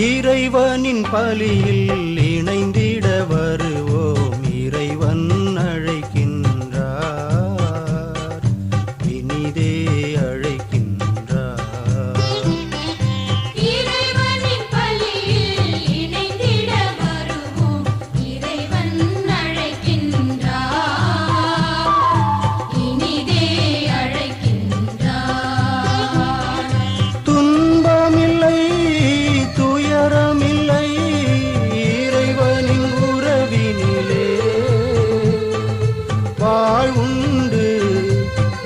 இறைவனின் பலியில் இணைந்திட வருவோம். இறைவன் அழைக்கின்றார், இனிதே அழைக்கின்றார். இறைவனின் பலியில் இணைந்திட வருவோம். இறைவன் அழைக்கின்றார், இனிதே அழைக்கின்றார். துன்பமில்லை, துயரமில்லை, இறைவனின் உறவினிலே வாழ்வுண்டு,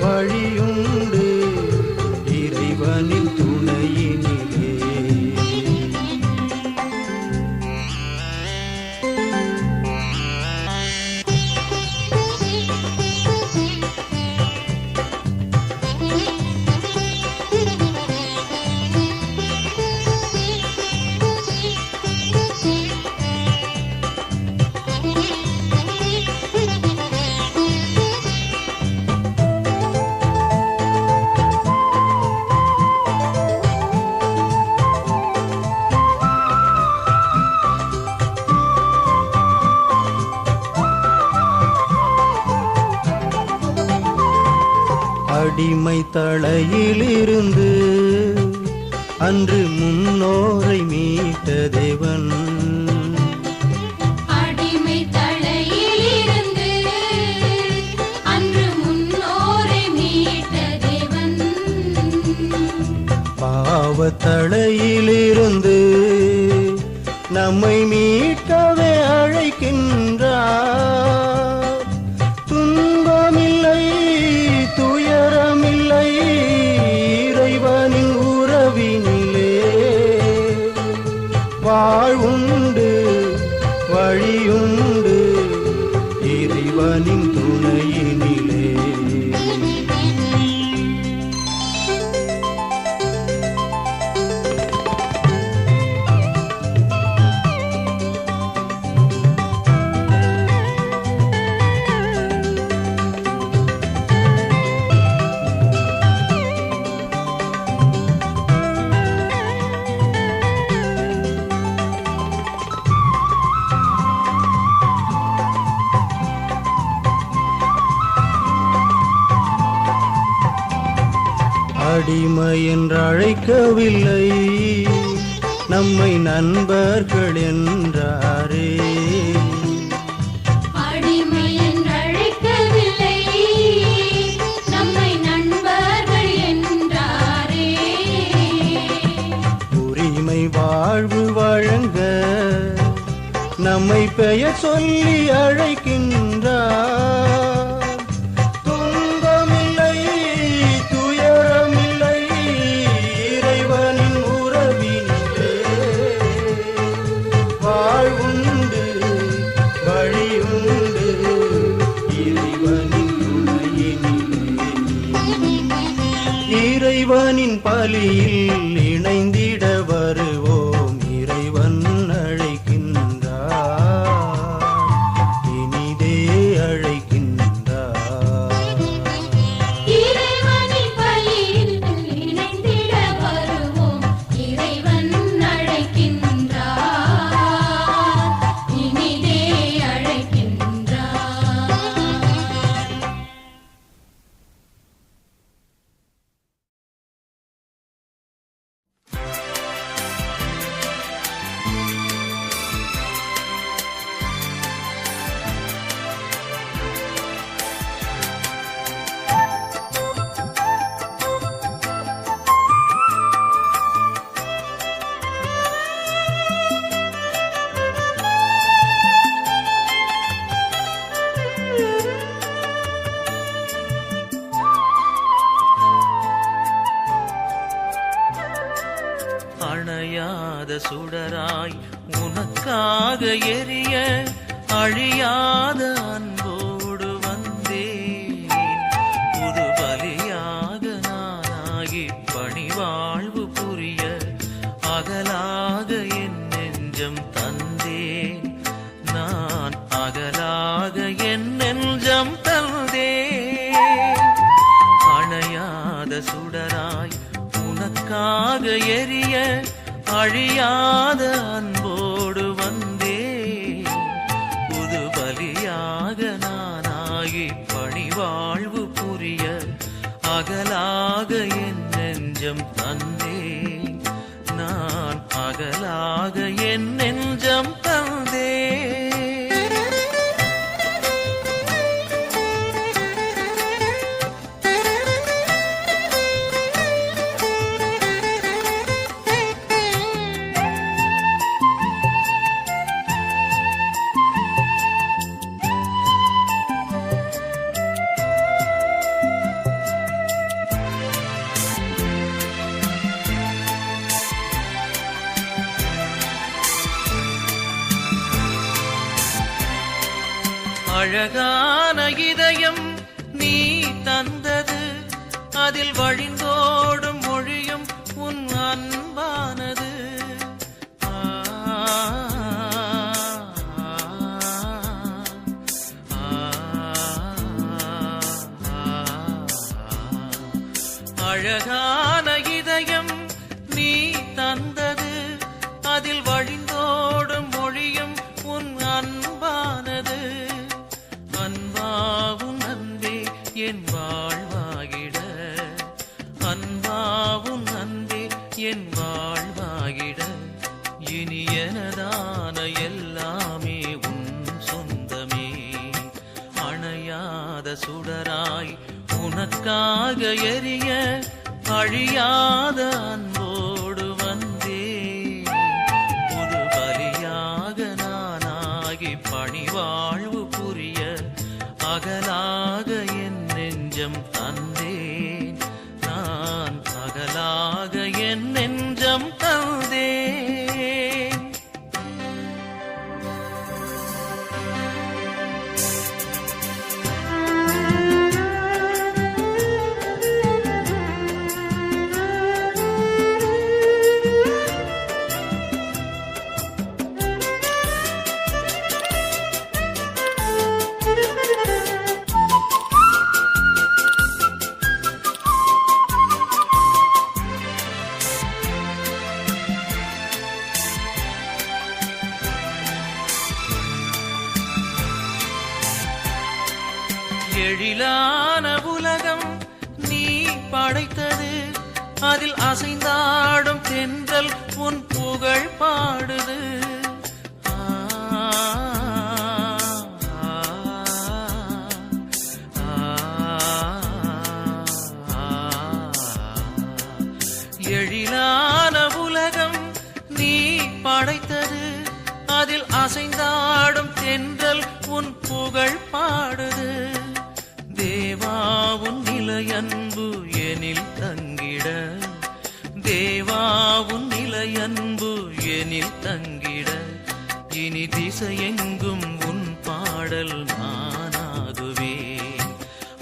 வழியுண்டு, இறைவனின் துணையினிலே. அடிமை தலையிலிருந்து அன்று முன்னோரை மீட்ட தேவன். அடிமை தலையிலிருந்து அன்று முன்னோரை மீட்ட தேவன். பாவத்தலையிலிருந்து நம்மை மீட்கவே அழைக்கின்றார். துன்பமில்லை, துயரமில்லை, இறைவனின் உறவினிலே வாழ்வுண்டு, வழியுண்டு, இறைவனின் துணையினிலே. அடிமை என்று அழைக்கவில்லை, நம்மை நண்பர்கள் என்றாரே. அடிமை என்று அழைக்கவில்லை, நம்மை நண்பர்கள் என்றாரே. உரிமை வாழ்வு வழங்க நம்மை பெயர் சொல்லி அழைக்கின்றார். துன்பமில்லை, துயரமில்லை, இறைவனின் உறவினிலே வாழ்வுண்டு, வழியுண்டு, இறைவனின் துணையினிலே. இறைவனின் பலியில் இணைந்திட வருவோம். இறைவன் அழைக்கின்றார், இனிதே அழைக்கின்றார். இறைவனின் பலியில் இணைந்திட வருவோம். இறைவன் அழைக்கின்றார், இனிதே அழைக்கின்றார். அணையாத சுடராய் உனக்காக எரிய அழியாத அன்போடு வந்தேன். புது சுடராய் உனக்காக எரிய அழியாத அன்போடு வந்தே புது பலியாக நானாகி பணிவாழ்வு புரிய அகலாக என் நெஞ்சம் தந்தே நான் அகலாக என் நெஞ்சம் தந்தே அழகான இதயம் நீ தந்தது அதில் வழிந்தோடும் மொழியும் உன் அன்பானது அழகான இதயம் நீ தந்தது அதில் வழிந்தோடும் மொழியும் உன் அன்பானது அன்பாவும் அன்பே என் வாழ்வாகிட அன்பாவும் அன்பே என் வாழ்வாகிட இனி எனதான எல்லாமே உன் சொந்தமே அணையாத சுடராய் உனக்காக எரிய அழியாத அன்போடு வந்தே புது பலியாக நானாகி பணிவாழ்வு புரிய அகலாக என் நெஞ்சம் தந்தேன் நான் அகலாக என் நெஞ்சம் தந்தேன் எழிலான உலகம் நீ படைத்தது அதில் அசைந்தாடும் தென்றல் உன் புகழ் பாடுது எழிலான உலகம் நீ படைத்தது அதில் அசைந்தாடும் தென்றல் உன் புகழ் பாடுது தேவாவுன் நிலையன்பு எனில் தங்கிட தேவாவுன் நிலையன்பு எனில் தங்கிட இனி திசையெங்கும் உன் பாடல் நானாகுவேன்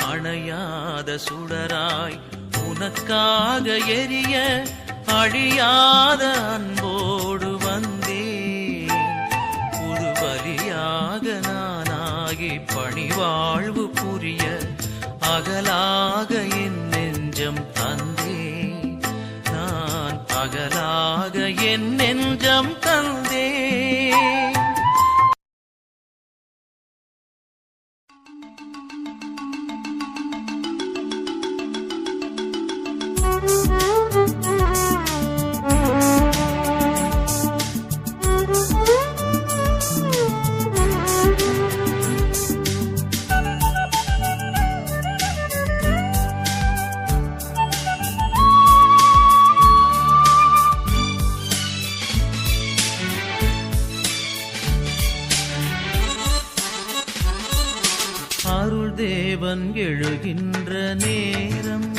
அணையாத சுடராய் உனக்காக எரிய அழியாத அன்போடு வந்தேன் புது பலியாக நானாகி பணிவாழ்வு புரிய அகலாக என் நெஞ்சம் தந்தேன் நான் அகலாக என் நெஞ்சம் தந்தேன் அருள் தேவன் எழுகின்ற நேரம்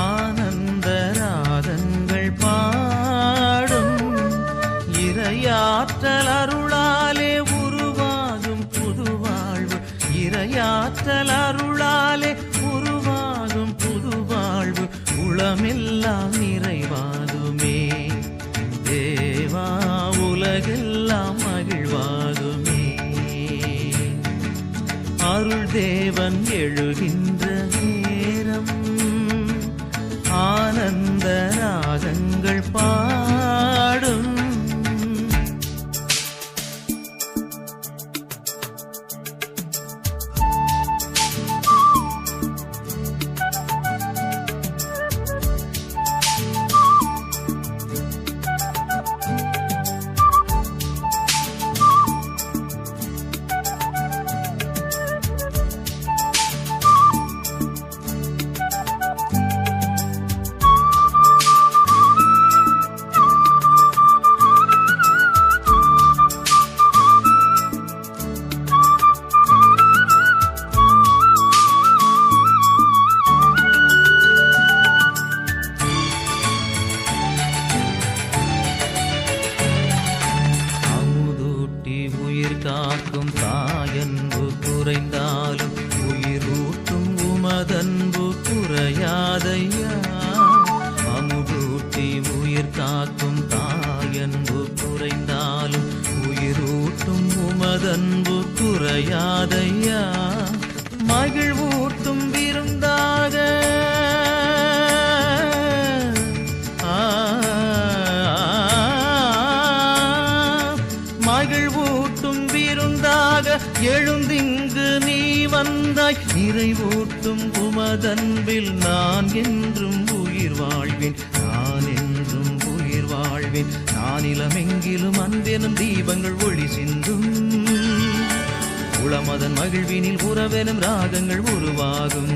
ஆனந்த ராகங்கள் பாடும் இறையாற்றல் அருளாலே உருவாகும் புது வாழ்வு இறையாற்றல் அருளாலே உருவாகும் புது வாழ்வு உளமெல்லாம் நிறைவாகுமே தேவா உலகெல்லாம் மகிழ்வாகுமே அருள் தேவன் எழுகின்ற நேரம் பாடும். காக்கும் தாயன்பு குறைந்தாலும் உயிரூட்டும் உமதன்பு குறையாதையா. அமுதூட்டி உயிர் காக்கும் தாயன்பு குறைந்தாலும் உயிரூட்டும் உமதன்பு குறையாதையா. மகிழ்வூட்டும் விருந்தாக மகிழ்வூட்டும் விருந்தாக எழுந்திங்கு நீ வந்தாய். நிறைவூட்டும் உமதன்பில் நான் என்றும் உயிர் வாழ்வேன், நான் என்றும் உயிர் வாழ்வேன். நானிலமெங்கிலும் அன்பெனும் தீபங்கள் ஒளி சிந்தும். உளமதன் மகிழ்வினில் உறவெனும் ராகங்கள் உருவாகும்.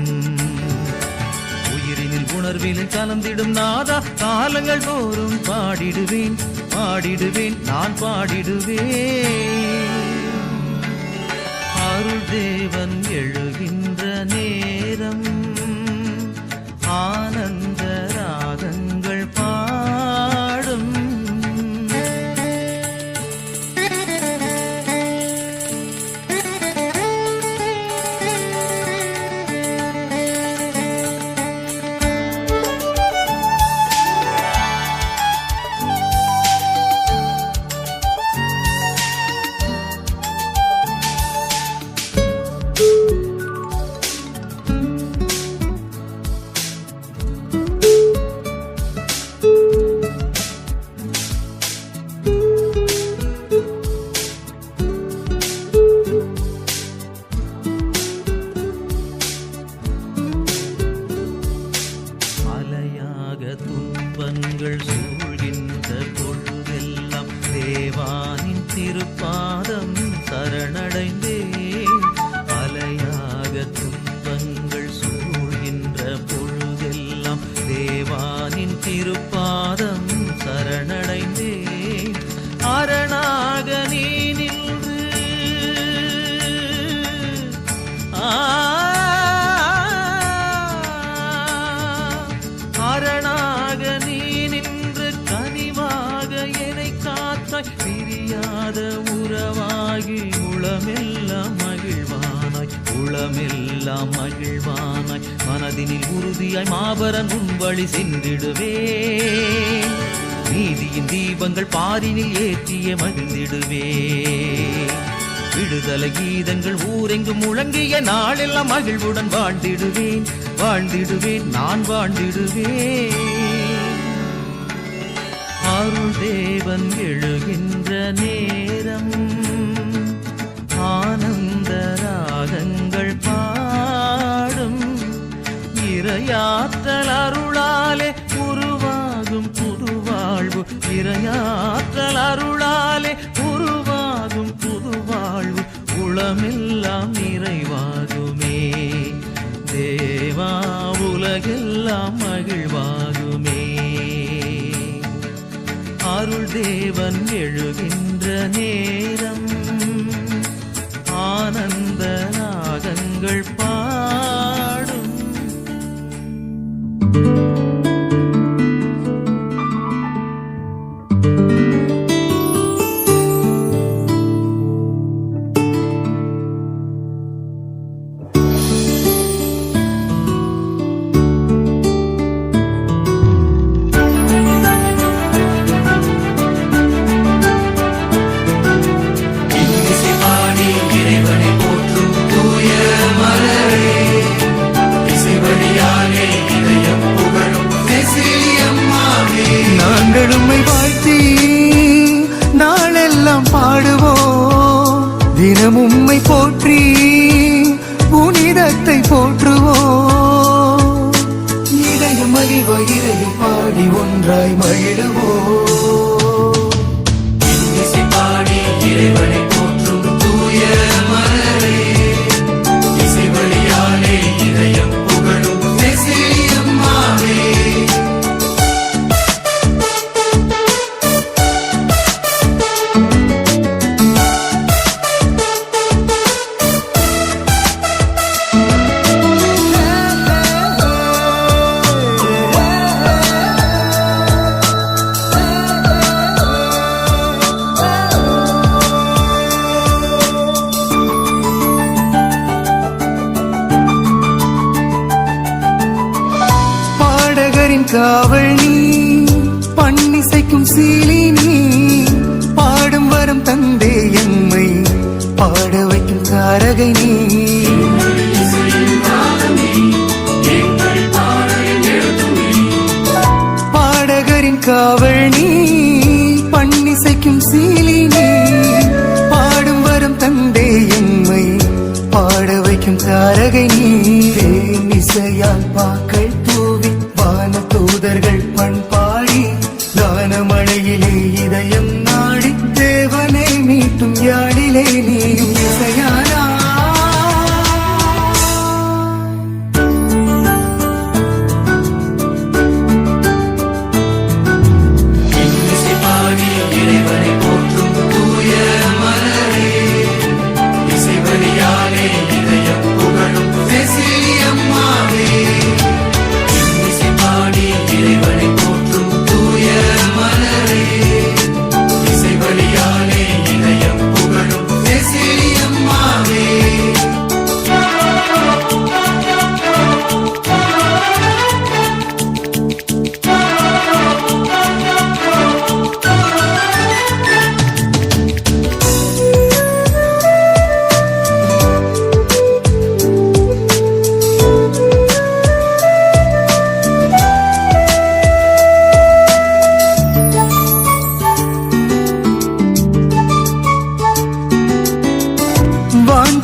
உயிரினில் உணர்வினில் கலந்திடும் நாதா காலங்கள் தோறும் பாடிடுவேன், பாடிடுவேன், நான் பாடிடுவேன். அருள் தேவன் எழுகின்ற நேரம் ஆனந்த ராகங்கள் பாடும். துன்பங்கள் சூழ்கின்ற பொழுதெல்லாம் தேவானின் திருப்பாதம் சரணடைந்தேன். அலையாக துன்பங்கள் சூழ்கின்ற பொழுதெல்லாம் தேவானின் திருப்பாதம் சரணடைந்தேன். அரணாக நீ நின்று அரணாக நீ நின்று கனிவாக என்னை காத்தாய். பிரியாத உறவாகி உளமெல்லாம் மகிழ்வானாய், உளமெல்லாம் மகிழ்வானாய். மனதினில் உறுதியாய் மாபரன் உன் வழி சென்றிடுவேன். நீதியின் தீபங்கள் பாரினில் ஏற்றிய மகிழ்ந்திடுவேன். விடுதலை கீதங்கள் ஊரெங்கும் முழங்கிய நாளெல்லாம் மகிழ்வுடன் வாழ்ந்திடுவேன், வாழ்ந்திடுவேன், நான் வாழ்ந்திடுவேன். அருள் தேவன் எழுகின்ற நேரம் ஆனந்த ராகங்கள் பாடும். இறையாற்றல் அருளாலே உருவாகும் புது வாழ்வு, இறையாற்றல் அருளாலே உருவாகும் புது வாழ்வு. உளமெல்லாம் நிறைவாகுமே தேவா, உலகெல்லாம் மகிழ்வாகுமே. அருள் தேவன் எழுகின்ற நேரம் ஆனந்த ராகங்கள் பாடும். இறைவனை போற்றும் தூய மலரே பாடகரின் காவல் நீ, பண்ணிசைக்கும் சீலி நீ, பாடும் வரம் தந்தே எம்மை பாட வைக்கும் தாரகை நீ. பாடகரின் காவல் நீ, பண்ணிசைக்கும் சீலி நீ, பாடும் வரம் தந்தே எம்மை பாட வைக்கும் தாரகை நீ. தேனிசையால் பாக்கள் தூவி வான தூதர்கள் பண்பாடி, கானமழையிலே இதயம் நாடி, தேவனை மீட்டும் யாழிலே நீயும் இசையானா.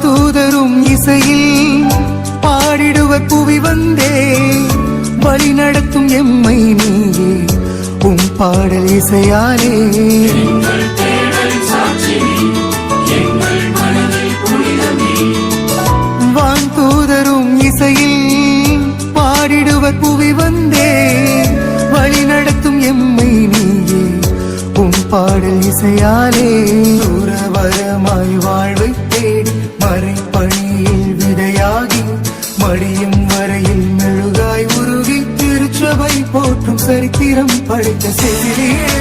தூதரும் இசையில் பாடிடுவர் புவி வந்தே, வழி நடத்தும் எம்மை நீயே உம் பாடல் இசையாலே. வான் தூதரும் இசையில் பாடிடுவர் புவி வந்தே, வழி நடத்தும் எம்மை நீயே உம் பாடல் இசையாலே. தூரவரமாய் வாழ்வை தேடி மறைப்பணியில் விதையாகி, மடியும் வரையில் மெழுகாய் உருகி, திருச்சபை போற்றும் சரித்திரம் படைத்த செவிலியே.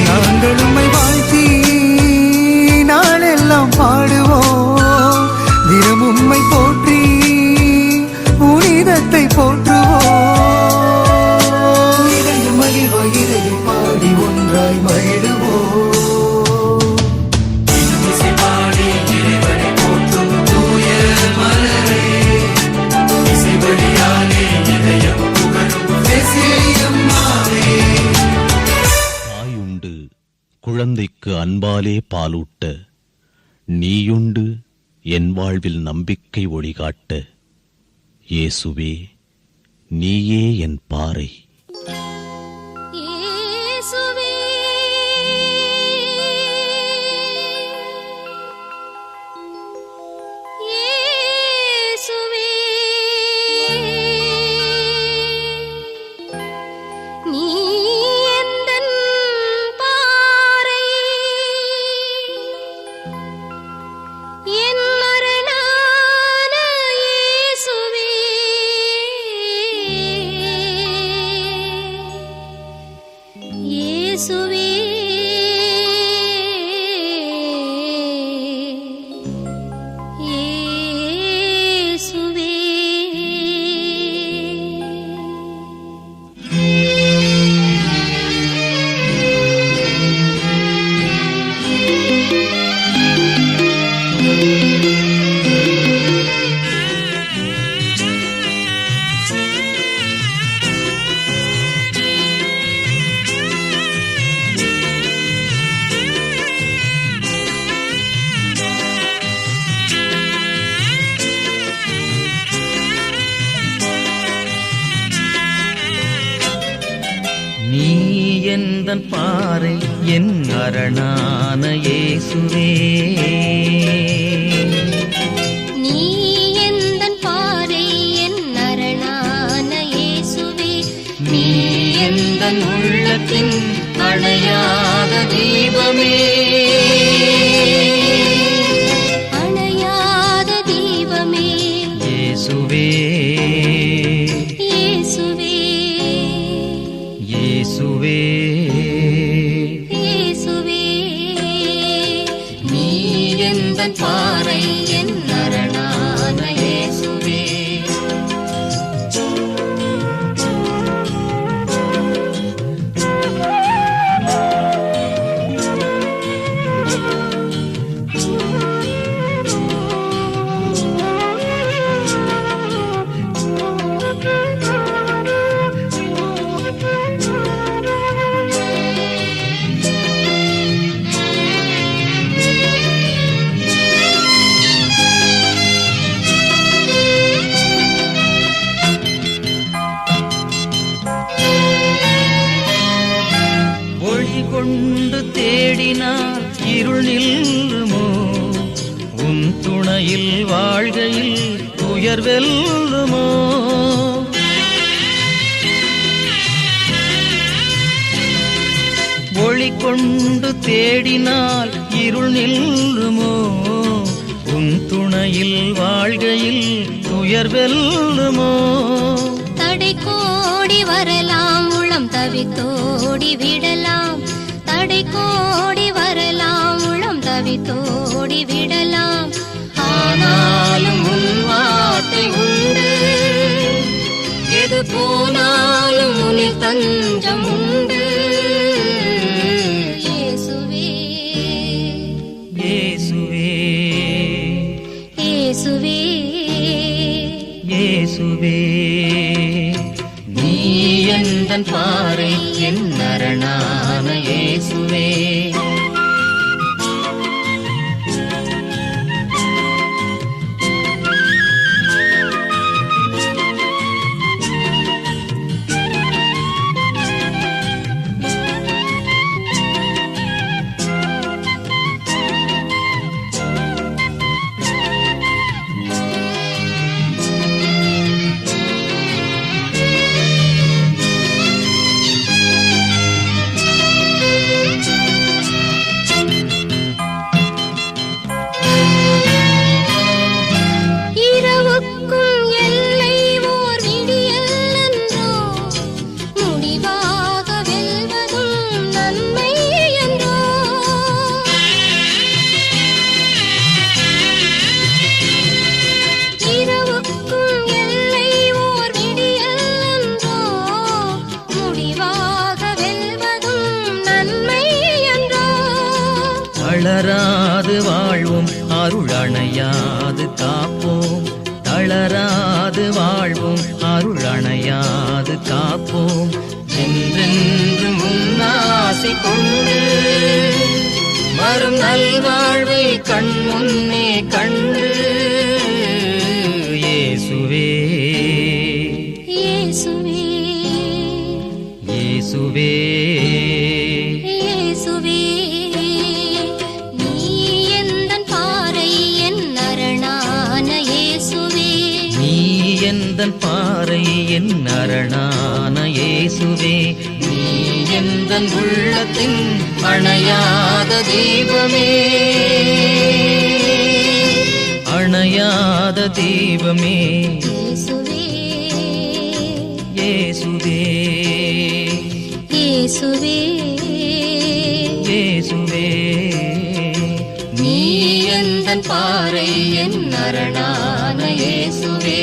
நாங்கள் உம்மை வாழ்த்தி நாளெல்லாம் பாடுவோம், தினம் உம்மை போற்றி புனிதத்தை போற்றுவோம். இதயம் மகிழ்வாய் இதயம் பாடி ஒன்றாய் மகிழுவோம். குழந்தைக்கு அன்பாலே பாலூட்ட, நீயுண்டு என் வாழ்வில் நம்பிக்கை ஒளிகாட்ட. இயேசுவே, நீயே என் பாறை. இயேசுவே, இயேசுவே, நீ எந்தன் பாறை, என் மரணான இயேசுவே, இயேசுவே, இயேசுவே. நீ எந்தன் பாறை என் அரணான இயேசுவே, நீ எந்தன் பாறை என் அரணான இயேசுவே, நீ எந்தன் உள்ளத்தின் அணையாத தீபமே, அணையாத தீபமே. இயேசுவே இயேசுவே இயேசுவே இயேசுவே நீ எந்தன் பாறை என் அரணான இயேசுவே ஒளி கொண்டு தேடினார் இருள் நில்லுமோ உன் துணையில் வாழ்கையில் துயர் வெல்லுமோ ஒளி கொண்டு தேடினால் இருள் நில்லுமோ உன் துணையில் வாழ்கையில் துயர் வெல்லுமோ தடை கோடி வரலாம் உளம் தவித்தோடி விடலாம் தடை கோடி வரலாம் உளம் தவித்தோடி விடலாம் ஆனாலும் உன் வார்த்தை உண்டு எது போனாலும் உனில் தஞ்சம் உண்டு இயேசுவே இயேசுவே இயேசுவே இயேசுவே நீ எந்தன் பாறை என் அரணான இயேசுவே இரவுக்கும் எல்லை ஓர் விடியல் என்றோ முடிவாக வெல்வதும் நன்மை என்றோ இரவுக்கும் எல்லை ஓர் விடியல் என்றோ முடிவாக வெல்வதும் நன்மை என்றோ தளராது வாழ்வும் அருள் அணையாது காப்போம் தளராது வாழ்வும் அருள் அணையாது காப்போம் என்றென்றும் உன்னாசை கொண்டு வரும் நல்வாழ்வை கண் முன்னே கண்டு இயேசுவே இயேசுவே இயேசுவே இயேசுவே நீ எந்தன் பாறை என் அரணான இயேசுவே நீ எந்தன் பாறை என் அரணான இயேசுவே நீ எந்தன் உள்ளத்தின் அணையாத தீபமே அணையாத தீபமே இயேசுவே இயேசுவே இயேசுவே இயேசுவே நீ எந்தன் பாறை என் அரணான இயேசுவே